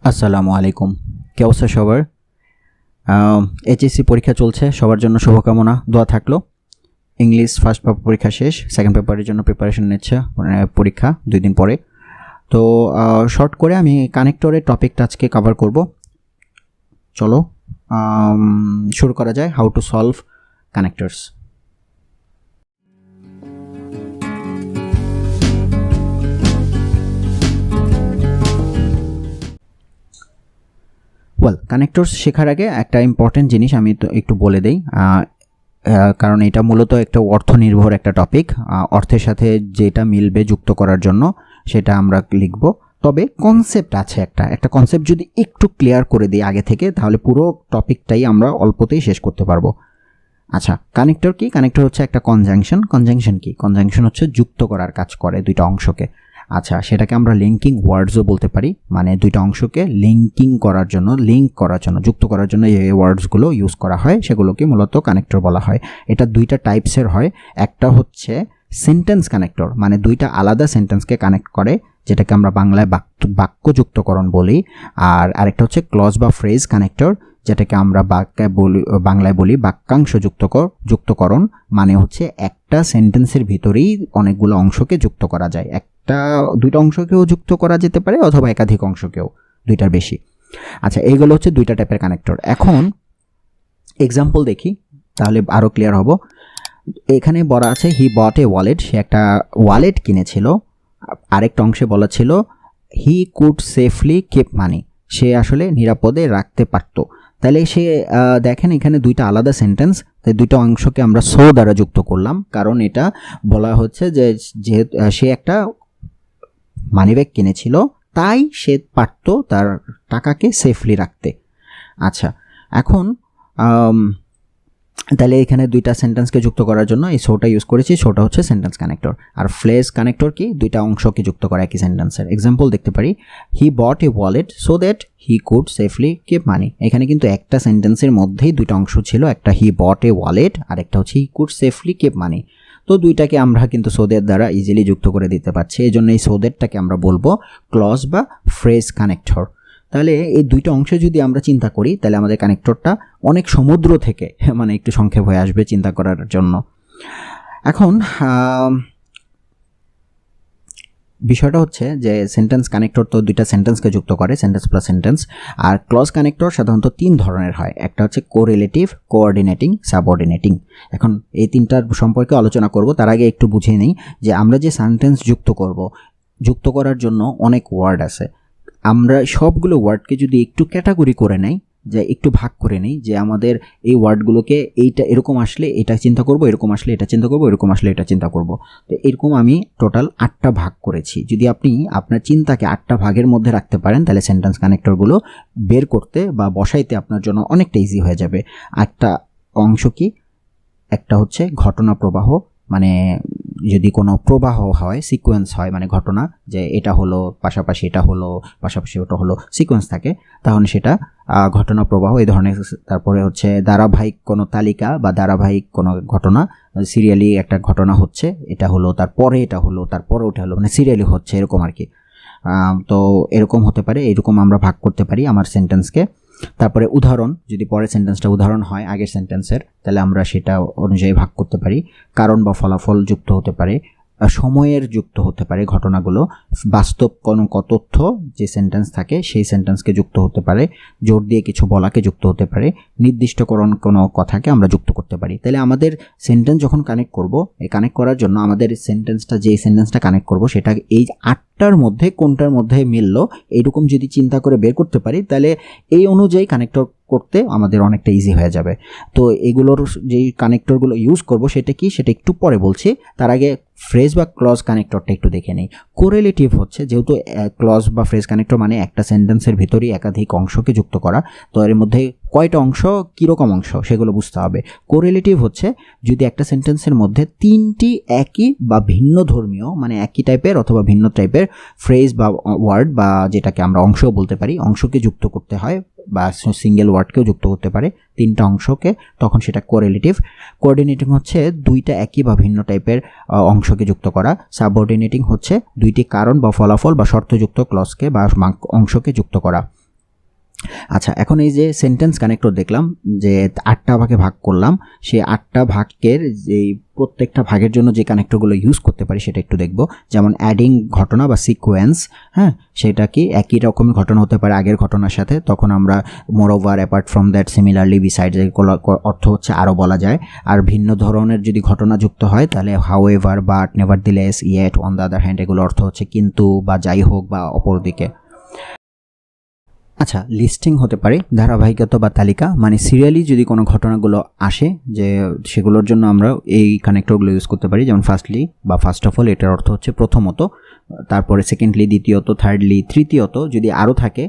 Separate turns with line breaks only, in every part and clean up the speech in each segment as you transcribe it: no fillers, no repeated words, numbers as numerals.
আসসালামু আলাইকুম। কি অবস্থা সবার? এইচএসসি পরীক্ষা চলছে, সবার জন্য শুভকামনা, দোয়া থাকলো। ইংলিশ ফার্স্ট পেপার পরীক্ষা শেষ, সেকেন্ড পেপারের জন্য প্রিপারেশন নিচ্ছে, পরীক্ষা 2 দিন পরে। তো শর্ট করে আমি কানেক্টরের টপিকটা আজকে কভার করব। চলো শুরু করা যায়। How to solve connectors. Connectors শেখার আগে একটা ইম্পর্টেন্ট জিনিস আমি তো একটু বলে দেই, কারণ এটা মূলত একটা অর্থনির্ভর একটা টপিক। অর্থের সাথে যেটা মিলবে যুক্ত করার জন্য সেটা আমরা লিখব। তবে কনসেপ্ট আছে, একটা কনসেপ্ট যদি একটু ক্লিয়ার করে দিই আগে থেকে, তাহলে পুরো টপিকটাই আমরা অল্পতেই শেষ করতে পারবো। আচ্ছা, কানেক্টর কি? কানেক্টর হচ্ছে একটা কনজাংশন। কনজাংশন কি? কনজাংশন হচ্ছে যুক্ত করার কাজ করে দুইটা অংশকে। আচ্ছা, সেটাকে আমরা লিঙ্কিং ওয়ার্ডসও বলতে পারি, মানে দুইটা অংশকে লিঙ্কিং করার জন্য, লিঙ্ক করার জন্য, যুক্ত করার জন্য যে ওয়ার্ডসগুলো ইউজ করা হয় সেগুলোকে মূলত কানেক্টর বলা হয়। এটা দুইটা টাইপসের হয়। একটা হচ্ছে সেন্টেন্স কানেক্টর, মানে দুইটা আলাদা সেন্টেন্সকে কানেক্ট করে, যেটাকে আমরা বাংলায় বাক্য যুক্তকরণ বলি। আর আরেকটা হচ্ছে ক্লজ বা ফ্রেজ কানেক্টর, যেটাকে আমরা বাংলায় বলি বাক্যাংশ যুক্তকরণ। মানে হচ্ছে একটা সেন্টেন্সের ভিতরেই অনেকগুলো অংশকে যুক্ত করা যায়। দুইটা অংশকেও যুক্ত করা যেতে পারে, অথবা একাধিক অংশকেও, দুইটার বেশি। আচ্ছা, এইগুলো হচ্ছে দুইটা টাইপের কানেক্টর। এখন এক্সাম্পল দেখি, তাহলে আরও ক্লিয়ার হব। এখানে বলা আছে হি বট এ ওয়ালেট, সে একটা ওয়ালেট কিনেছিল। আরেকটা অংশে বলা ছিল হি কুড সেফলি কিপ মানি, সে আসলে নিরাপদে রাখতে পারতো। তাহলে সে দেখেন এখানে দুইটা আলাদা সেন্টেন্স, তাই দুইটা অংশকে আমরা সো দ্বারা যুক্ত করলাম, কারণ এটা বলা হচ্ছে যে সে একটা মানিব্যাগ কিনেছিল, তাই সে পারতো তার টাকাকে সেফলি রাখতে। আচ্ছা, এখন তাহলে এখানে দুইটা সেন্টেন্সকে যুক্ত করার জন্য এই সোটা ইউজ করেছি। সোটা হচ্ছে সেন্টেন্স কানেক্টর। আর ফ্রেজ কানেক্টর কি? দুইটা অংশকে যুক্ত করা একই সেন্টেন্সের। এক্সাম্পল দেখতে পারি, he bought a wallet so that he could safely keep money. এখানে কিন্তু একটা সেন্টেন্সের মধ্যেই দুইটা অংশ ছিল, একটা হি বট এ ওয়ালেট আর একটা হচ্ছে হি কুড সেফলি কিপ মানি। তো দুইটাকে আমরা কিন্তু সো দ্যাট দ্বারা ইজিলি যুক্ত করে দিতে পারছি। এই জন্য এই সো দ্যাটটাকে আমরা বলবো ক্লজ বা ফ্রেজ কানেক্টর। তাহলে এই দুইটা অংশ যদি আমরা চিন্তা করি, তাহলে আমাদের কানেক্টরটা অনেক সমুদ্র থেকে, মানে একটু সংক্ষেপ হয়ে আসবে চিন্তা করার জন্য। এখন বিষয়টা হচ্ছে যে সেন্টেন্স কানেক্টর তো দুইটা সেন্টেন্সকে যুক্ত করে, সেন্টেন্স প্লাস সেন্টেন্স। আর ক্লজ কানেক্টর সাধারণত 3 ধরনের হয়। একটা হচ্ছে কোরিলেটিভ, কোঅর্ডিনেটিং, সাবঅর্ডিনেটিং। এখন এই তিনটার সম্পর্কে আলোচনা করব। তার আগে একটু বুঝে নিই যে আমরা যে সেন্টেন্স যুক্ত করার জন্য অনেক ওয়ার্ড আছে। আমরা সবগুলো ওয়ার্ডকে যদি একটু ক্যাটাগরি করে নেই, যে একটু ভাগ করে নেই, যে আমাদের এই ওয়ার্ডগুলোকে এইটা এরকম আসলে এটা চিন্তা করব, এরকম আসলে এটা চিন্তা করব, এরকম আসলে এটা চিন্তা করব। তো এরকম আমি টোটাল 8টা ভাগ করেছি। যদি আপনি আপনার চিন্তাকে 8টা ভাগের মধ্যে রাখতে পারেন, তাহলে সেন্টেন্স কানেক্টরগুলো বের করতে বা বসাইতে আপনার জন্য অনেকটা ইজি হয়ে যাবে। একটা অংশ কি? একটা হচ্ছে ঘটনা প্রবাহ, মানে যদি কোনো প্রবাহ হয়, সিকোয়েন্স হয়, মানে ঘটনা, যে এটা হলো পাশাপাশি এটা হলো পাশাপাশি ওটা হলো, সিকোয়েন্স থাকে, তাহলে সেটা ঘটনা প্রবাহ এই ধরনের। তারপরে হচ্ছে ধারাবাহিক কোনো তালিকা বা ধারাবাহিক কোনো ঘটনা, সিরিয়ালি একটা ঘটনা হচ্ছে, এটা হলো তারপরে এটা হলো তারপরে ওটা হলো, মানে সিরিয়ালি হচ্ছে এরকম আর কি। তো এরকম হতে পারে, এরকম আমরা ভাগ করতে পারি আমার সেন্টেন্সকে। তারপরে উদাহরণ, যদি পরের সেন্টেন্সটা উদাহরণ হয় আগের সেন্টেন্সের, তাহলে আমরা সেটা অনুযায়ী ভাগ করতে পারি। কারণ বা ফলাফল যুক্ত হতে পারে, সময়ের যুক্ত হতে পারে ঘটনাগুলো, বাস্তব কোনো তথ্য যে সেন্টেন্স থাকে সেই সেন্টেন্সকে যুক্ত হতে পারে, জোর দিয়ে কিছু বলাকে যুক্ত হতে পারে, নির্দিষ্টকরণ কোনো কথাকে আমরা যুক্ত করতে পারি। তাহলে আমাদের সেন্টেন্স যখন কানেক্ট করব, এই কানেক্ট করার জন্য আমাদের সেন্টেন্সটা কানেক্ট করব, সেটা এই 8টার মধ্যে কোনটার মধ্যে মিললো এইরকম যদি চিন্তা করে বের করতে পারি, তাহলে এই অনুযায়ী কানেক্টর করতে আমাদের অনেকটা ইজি হয়ে যাবে। তো এগুলোর যেই কানেক্টরগুলো ইউজ করব সেটা কি, সেটা একটু পরে বলছি। তার আগে ফ্রেজ বা ক্লজ কানেক্টরটা একটু দেখে নেই। কোরিলেটিভ হচ্ছে, যেহেতু ক্লজ বা ফ্রেজ কানেক্টর মানে একটা সেন্টেন্সের ভিতরেই একাধিক অংশকে যুক্ত করা, তো এর মধ্যে কয়টা অংশ, কীরকম অংশ, সেগুলো বুঝতে হবে। কোরিলেটিভ হচ্ছে যদি একটা সেন্টেন্সের মধ্যে 3টি একই বা ভিন্ন ধর্মীয়, মানে একই টাইপের অথবা ভিন্ন টাইপের ফ্রেজ বা ওয়ার্ড, বা যেটাকে আমরা অংশ বলতে পারি, অংশকে যুক্ত করতে হয়, বা সিঙ্গেল ওয়ার্ডকেও যুক্ত করতে পারে, 3টা অংশকে, তখন সেটা কোরিলেটিভ। কোঅর্ডিনেটিং হচ্ছে 2টা একই বা ভিন্ন টাইপের অংশকে যুক্ত করা। সাবঅর্ডিনেটিং হচ্ছে 2টি কারণ বা ফলাফল বা শর্তযুক্ত ক্লজকে বা অংশকে যুক্ত করা। আচ্ছা, এখন এই যে সেন্টেন্স কানেক্টর দেখলাম যে 8টা ভাগে ভাগ করলাম, সেই 8টা ভাগের যেই প্রত্যেকটা ভাগের জন্য যে কানেক্টরগুলো ইউজ করতে পারি সেটা একটু দেখব। যেমন অ্যাডিং ঘটনা বা সিকোয়েন্স, হ্যাঁ, সেটা কি একই রকম ঘটনা হতে পারে আগের ঘটনার সাথে, তখন আমরা মোর over, apart from that, similarly, beside, এগুলো অর্থ হচ্ছে আরও বলা যায়। আর ভিন্ন ধরনের যদি ঘটনা যুক্ত হয় তাহলে how ever, but, নেভারদিলেস, yet, on the other hand, এগুলো অর্থ হচ্ছে কিন্তু বা যাই হোক বা অপরদিকে। আচ্ছা, লিস্টিং হতে পারে ধারাবাহিকতা বা তালিকা, মানে সিরিয়ালি যদি কোনো ঘটনাগুলো আসে যে সেগুলোর জন্য আমরা এই কানেক্টরগুলো ইউজ করতে পারি। যেমন ফার্স্টলি বা ফার্স্ট অফ অল, এটার অর্থ হচ্ছে প্রথমত, তারপরে সেকেন্ডলি দ্বিতীয়ত, থার্ডলি তৃতীয়ত, যদি আরও থাকে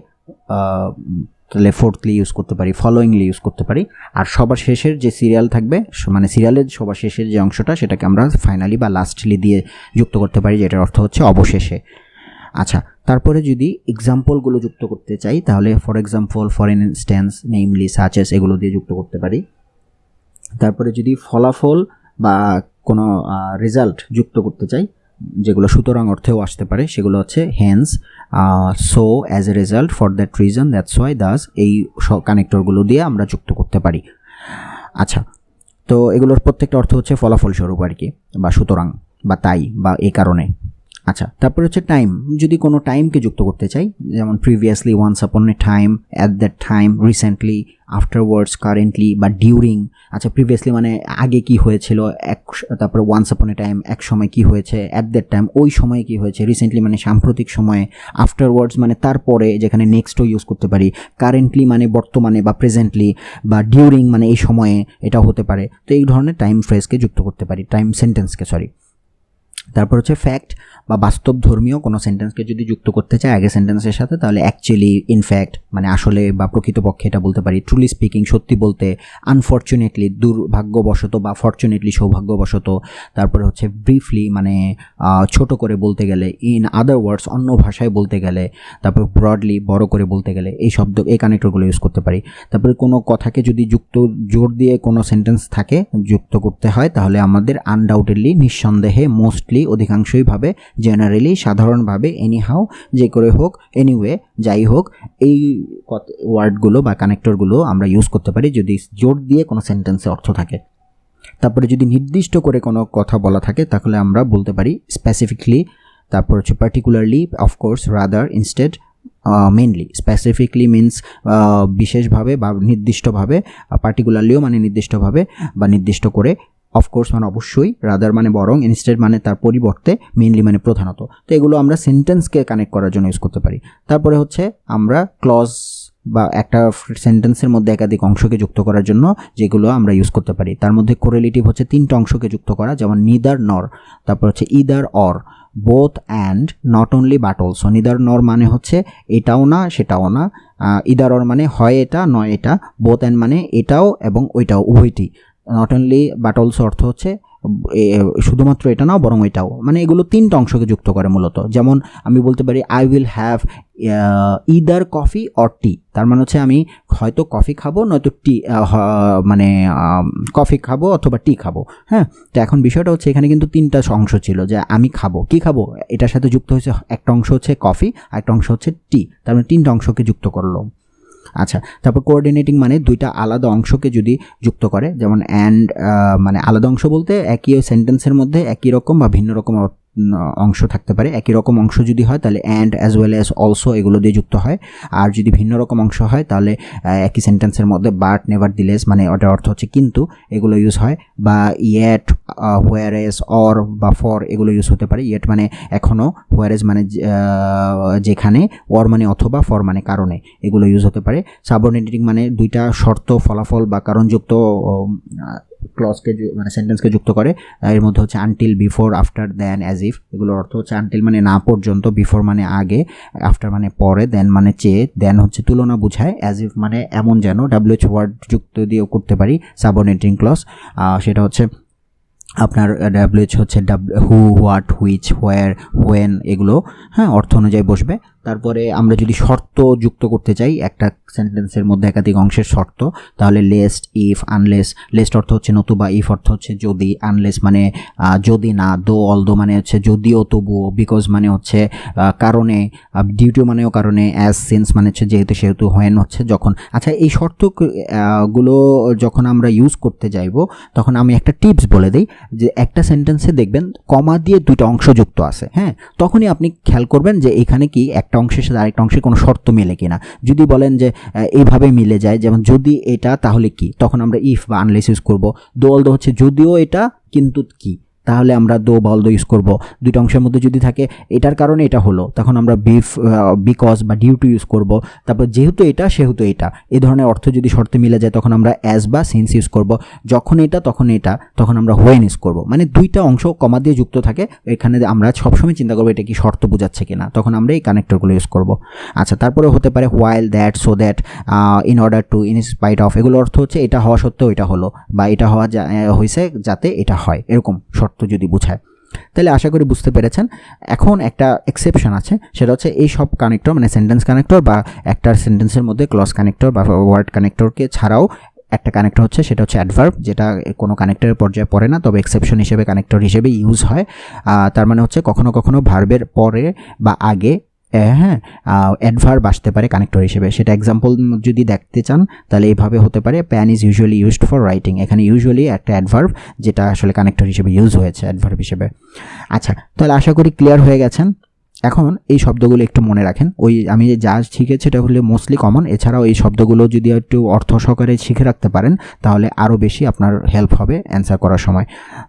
তাহলে ফোর্থলি ইউজ করতে পারি, ফলোয়িংলি ইউজ করতে পারি। আর সবার শেষের যে সিরিয়াল থাকবে, মানে সিরিয়ালের সবার শেষের যে অংশটা, সেটাকে আমরা ফাইনালি বা লাস্টলি দিয়ে যুক্ত করতে পারি, যেটার অর্থ হচ্ছে অবশেষে। আচ্ছা, তারপরে যদি এক্সাম্পলগুলো যুক্ত করতে চাই তাহলে for example, for instance, namely, such as, এগুলো দিয়ে যুক্ত করতে পারি। তারপরে যদি ফলাফল বা কোনো রেজাল্ট যুক্ত করতে চাই, যেগুলো সুতরাং অর্থেও আসতে পারে, সেগুলো হচ্ছে hence, so, as a result, for that reason, that's why, thus, এই কানেক্টরগুলো দিয়ে আমরা যুক্ত করতে পারি। আচ্ছা, তো এগুলোর প্রত্যেকটা অর্থ হচ্ছে ফলাফল স্বরূপ আর কি, বা সুতরাং, বা তাই, বা এই কারণে। আচ্ছা, তারপরে হচ্ছে টাইম, যদি কোনো টাইমকে যুক্ত করতে চাই, যেমন previously, once upon a time, at that time, recently, afterwards, currently, বা ডিউরিং। আচ্ছা, প্রিভিয়াসলি মানে আগে কি হয়েছিল, তারপরে ওয়ান্স আপন এ টাইম এক সময় কি হয়েছে, অ্যাট দ্যাট টাইম ওই সময় কি হয়েছে, রিসেন্টলি মানে সাম্প্রতিক সময়ে, আফটারওয়ার্ডস মানে তারপরে, যেখানে নেক্সটও ইউজ করতে পারি, কারেন্টলি মানে বর্তমানে বা প্রেজেন্টলি, বা ডিউরিং মানে এই সময়ে, এটাও হতে পারে। তো এই ধরনের টাইম ফ্রেজকে যুক্ত করতে পারি, টাইম সেন্টেন্সকে, সরি। তারপর হচ্ছে ফ্যাক্ট বা বাস্তব ধর্মীয় কোনো সেন্টেন্সকে যদি যুক্ত করতে চাই আগে সেন্টেন্সের সাথে, তাহলে অ্যাকচুয়ালি, ইনফ্যাক্ট মানে আসলে বা প্রকৃতপক্ষে এটা বলতে পারি, ট্রুলি স্পিকিং সত্যি বলতে, আনফর্চুনেটলি দুর্ভাগ্যবশত বা ফর্চুনেটলি সৌভাগ্যবশত। তারপরে হচ্ছে ব্রিফলি মানে ছোট করে বলতে গেলে, ইন আদার ওয়ার্ডস অন্য ভাষায় বলতে গেলে, তারপর ব্রডলি বড় করে বলতে গেলে, এই শব্দ, এই কানেক্টরগুলো ইউজ করতে পারি। তারপরে কোনো কথাকে যদি জোর দিয়ে কোনো সেন্টেন্স থাকে যুক্ত করতে হয়, তাহলে আমাদের আনডাউটেডলি, নিঃসন্দেহে, মোস্টলি, অধিকাংশইভাবে, জেনারেলি, সাধারণভাবে, এনিহাউ, যে করে হোক, এনিওয়ে, যাই হোক, এই ওয়ার্ডগুলো বা কানেক্টরগুলো আমরা ইউজ করতে পারি যদি জোর দিয়ে কোনো সেন্টেন্সে অর্থ থাকে। তারপরে যদি নির্দিষ্ট করে কোনো কথা বলা থাকে তাহলে আমরা বলতে পারি স্পেসিফিকলি, তারপর হচ্ছে particularly, of course, rather, instead, mainly. Specifically means বিশেষভাবে বা নির্দিষ্টভাবে, পার্টিকুলারলিও মানে নির্দিষ্টভাবে বা নির্দিষ্ট করে, অফকোর্স মানে অবশ্যই, রাদার মানে বরং, ইনস্টেড মানে তার পরিবর্তে, মেইনলি মানে প্রধানত। তো এগুলো আমরা সেন্টেন্সকে কানেক্ট করার জন্য ইউজ করতে পারি। তারপরে হচ্ছে আমরা ক্লজ বা একটা সেন্টেন্সের মধ্যে একাধিক অংশকে যুক্ত করার জন্য যেগুলো আমরা ইউজ করতে পারি, তার মধ্যে কোরিলেটিভ হচ্ছে 3টা অংশকে যুক্ত করা, যেমন নিদার নর, তারপর হচ্ছে either or, both and, not only but also. Neither নর মানে হচ্ছে এটাও না সেটাও না, ইদার অর মানে হয় এটা নয় এটা, বোথ অ্যান্ড মানে এটাও এবং ওইটাও, উভয়টি, নট অনলি বাট অলসো অর্থ হচ্ছে শুধুমাত্র এটা নাও বরং এটাও, মানে এগুলো 3টা অংশকে যুক্ত করে মূলত। যেমন আমি বলতে পারি I will have either coffee or tea, তার মানে হচ্ছে আমি হয়তো কফি খাবো নয়তো টি, মানে কফি খাবো অথবা টি খাবো। হ্যাঁ, তো এখন বিষয়টা হচ্ছে এখানে কিন্তু 3টা অংশ ছিল, যে আমি খাবো, কি খাবো, এটার সাথে যুক্ত হয়েছে একটা অংশ হচ্ছে কফি আর একটা অংশ হচ্ছে টি, তার মানে 3টা অংশকে যুক্ত করলো। আচ্ছা, তারপর কোঅর্ডিনেটিং মানে 2টা আলাদা অংশকে যদি যুক্ত করে, যেমন অ্যান্ড মানে আলাদা অংশ বলতে একই সেন্টেন্সের মধ্যে একই রকম বা ভিন্ন রকম অংশ থাকতে পারে। একই রকম অংশ যদি হয় তাহলে and, as well as, also এগুলো দিয়ে যুক্ত হয়। আর যদি ভিন্ন রকম অংশ হয় তাহলে একই সেন্টেন্সের মধ্যে বাট, নেভারদিলেস মানে ওটার অর্থ হচ্ছে কিন্তু, এগুলো ইউজ হয়। বা ইয়েট, হোয়ারেস, অর বা ফর এগুলো ইউজ হতে পারে। ইয়েট মানে এখনও, হোয়ারেস মানে যেখানে, অর মানে অথবা, ফর মানে কারণে, এগুলো ইউজ হতে পারে। সাবঅর্ডিনেটিং মানে 2টা শর্ত, ফলাফল বা কারণযুক্ত ক্লজকে মানে সেন্টেন্সকে যুক্ত করে। এর মধ্যে হচ্ছে until, before, after, then, as if. এগুলোর অর্থ হচ্ছে আনটিল মানে না পর্যন্ত, বিফোর মানে আগে, আফটার মানে পরে, দেন মানে চেয়ে, দেন হচ্ছে তুলনা বোঝায়, অ্যাজ ইফ মানে এমন যেন, WH ওয়ার্ড যুক্ত দিয়েও করতে পারি সাবঅর্ডিনেটিং ক্লজ। সেটা হচ্ছে আপনার WH হচ্ছে হু, হোয়াট, হুইচ, হোয়ার, হোয়েন, এগুলো হ্যাঁ অর্থ অনুযায়ী বসবে। তারপরে আমরা যদি শর্ত যুক্ত করতে চাই একটা সেন্টেন্সের মধ্যে একাধিক অংশের শর্ত, তাহলে লেস্ট, ইফ, আনলেস। লেস্ট অর্থ হচ্ছে নতুবা, ইফ অর্থ হচ্ছে যদি, আনলেস মানে যদি না, দো অলদো মানে হচ্ছে যদিও তবুও, বিকজ মানে হচ্ছে কারণে, ডিউ টু মানেও কারণে, অ্যাজ, সিন্স মানে হচ্ছে যেহেতু সেহেতু, হোয়েন হচ্ছে যখন। আচ্ছা, এই শর্ত গুলো যখন আমরা ইউজ করতে যাইব তখন আমি একটা টিপস বলে দিই যে একটা সেন্টেন্সে দেখবেন কমা দিয়ে দুইটা অংশ যুক্ত আছে, হ্যাঁ, তখনই আপনি খেয়াল করবেন যে এখানে কি একটা অংশের সাথে আরেকটা অংশের কোনো শর্ত মিলে কিনা। যদি বলেন যে এইভাবে মিলে যায়, যেমন যদি এটা তাহলে কি, তখন আমরা ইফ বা আনলেস ইউজ করব। দো অলদো হচ্ছে যদিও এটা কিন্তু কি, তাহলে আমরা দো বা অলদো ইউজ করব। দুইটা অংশের মধ্যে যদি থাকে এটার কারণে এটা হলো, তখন আমরা বিকজ বা ডিউ টু ইউজ করব। তারপর যেহেতু এটা সেহেতু এটা, এই ধরনের অর্থ যদি শর্তে মিলে যায় তখন আমরা অ্যাজ বা সিন্স ইউজ করব। যখন এটা তখন এটা, তখন আমরা হোয়েন ইউজ করব। মানে দুইটা অংশ কমা দিয়ে যুক্ত থাকে, এখানে আমরা সবসময় চিন্তা করবো এটা কি শর্ত বোঝাচ্ছে কিনা, তখন আমরা এই কানেক্টরগুলো ইউজ করব। আচ্ছা, তারপরে হতে পারে while, that, so that, in order to, in spite of. এগুলো অর্থ হচ্ছে এটা হওয়া সত্ত্বেও এটা হলো, বা এটা হওয়া হয়েছে যাতে এটা হয়, এরকম শর্ত যদি বোঝায়। তাহলে আশা করি বুঝতে পেরেছেন। এখন একটা এক্সেপশন আছে, সেটা হচ্ছে এই সব কানেক্টর মানে সেন্টেন্স কানেক্টর বা একটা সেন্টেন্সের মধ্যে ক্লজ কানেক্টর বা ওয়ার্ড কানেক্টরকে ছাড়াও একটা কানেক্টর হচ্ছে, সেটা হচ্ছে অ্যাডভার্ব, যেটা কোনো কানেক্টরের পর্যায়ে পড়ে না, তবে এক্সেপশন হিসেবে কানেক্টর হিসেবে ইউজ হয়। তার মানে হচ্ছে কখনো কখনো ভার্বের পরে বা আগে হ্যাঁ অ্যাডভার্ব আসতে পারে কানেক্টর হিসেবে। সেটা এক্সাম্পল যদি দেখতে চান তাহলে এইভাবে হতে পারে, pen is usually used for writing. এখানে ইউজুয়ালি একটা অ্যাডভার্ব যেটা আসলে কানেক্টর হিসেবে ইউজ হয়েছে অ্যাডভার্ব হিসেবে। আচ্ছা, তাহলে আশা করি ক্লিয়ার হয়ে গেছেন। এখন এই শব্দগুলো একটু মনে রাখেন, ওই আমি যা শিখেছি এটা হলে মোস্টলি কমন। এছাড়াও এই শব্দগুলো যদি একটু অর্থ সহকারে শিখে রাখতে পারেন তাহলে আরও বেশি আপনার হেল্প হবে অ্যান্সার করার সময়।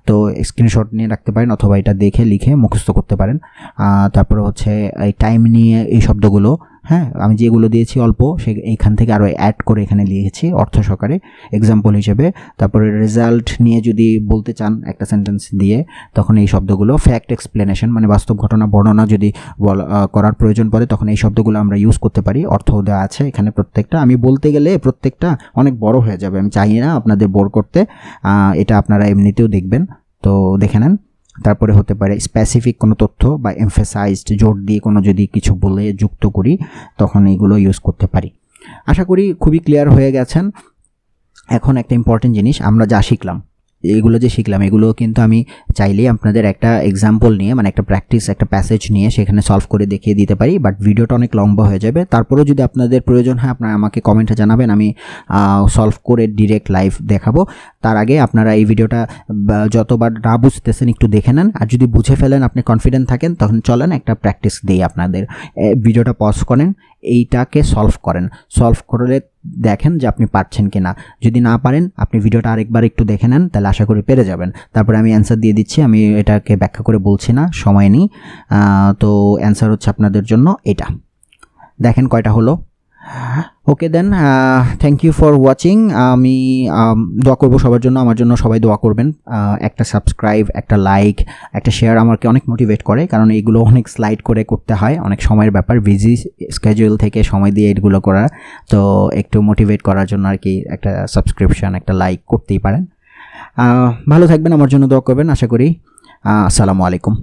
তো স্ক্রিনশট নিয়ে রাখতে পারেন অথবা এটা দেখে লিখে মুখস্থ করতে পারেন। তারপরে হচ্ছে এই টাইম নিয়ে এই শব্দগুলো, হ্যাঁ, আমি যেগুলো দিয়েছি অল্প এইখান থেকে আরও অ্যাড করে এখানে লিখেছি অর্থ সহকারে এক্সাম্পল হিসেবে। তারপরে রেজাল্ট নিয়ে যদি বলতে চান একটা সেন্টেন্স দিয়ে, তখন এই শব্দগুলো ফ্যাক্ট এক্সপ্লেনেশন মানে বাস্তব ঘটনা বর্ণনা যদি করার প্রয়োজন পড়ে তখন এই শব্দগুলো আমরা ইউজ করতে পারি। অর্থ দেওয়া আছে এখানে প্রত্যেকটা, আমি বলতে গেলে প্রত্যেকটা অনেক বড় হয়ে যাবে, আমি চাই না আপনাদের বোর করতে, এটা আপনারা এমনিতেও দেখবেন, তো দেখে নেন। তারপরে হতে পারে স্পেসিফিক কোনো তথ্য বা এমফেসাইজড, জোর দিয়ে কোনো যদি কিছু বলে যুক্ত করি তখন এইগুলো ইউজ করতে পারি। আশা করি খুবই ক্লিয়ার হয়ে গেছেন। এখন একটা ইম্পর্টেন্ট জিনিস, আমরা যা শিখলাম এগুলো যে শিখলাম এগুলো কিন্তু আমি চাইলেই আপনাদের একটা এক্সাম্পল নিয়ে মানে একটা প্র্যাকটিস একটা প্যাসেজ নিয়ে সেখানে সলভ করে দেখিয়ে দিতে পারি, বাট ভিডিওটা অনেক লম্বা হয়ে যাবে। তারপরেও যদি আপনাদের প্রয়োজন হয় আপনারা আমাকে কমেন্টে জানাবেন, আমি সলভ করে ডিরেক্ট লাইভ দেখাবো। তার আগে আপনারা এই ভিডিওটা যতবার না বুঝতেছেন একটু দেখে নেন, আর যদি বুঝে ফেলেন আপনি কনফিডেন্ট থাকেন তখন চলেন একটা প্র্যাকটিস দিই আপনাদের। ভিডিওটা পজ করেন, এইটাকে সলভ করেন, সলভ করলে দেখেন যে আপনি পারছেন কি না। যদি না পারেন আপনি ভিডিওটা আরেকবার একটু দেখে নেন, তাহলে আশা করি পেরে যাবেন। তারপরে আমি অ্যান্সার দিয়ে দিচ্ছি, আমি এটাকে ব্যাখ্যা করে বলছি না, সময় নেই। তো অ্যান্সার হচ্ছে আপনাদের জন্য এটা, দেখেন কয়টা হলো। ওকে দেন, থ্যাংক ইউ ফর ওয়াচিং। আমি দোয়া করবো সবার জন্য, আমার জন্য সবাই দোয়া করবেন। একটা সাবস্ক্রাইব, একটা লাইক, একটা শেয়ার আমাকে অনেক মোটিভেট করে, কারণ এইগুলো অনেক স্লাইড করে করতে হয়, অনেক সময়ের ব্যাপার, বিজি স্কেজুয়াল থেকে সময় দিয়ে এগুলো করা, তো একটু মোটিভেট করার জন্য আর কি একটা সাবস্ক্রিপশন একটা লাইক করতেই পারেন। ভালো থাকবেন, আমার জন্য দোয়া করবেন আশা করি। আসসালামু আলাইকুম।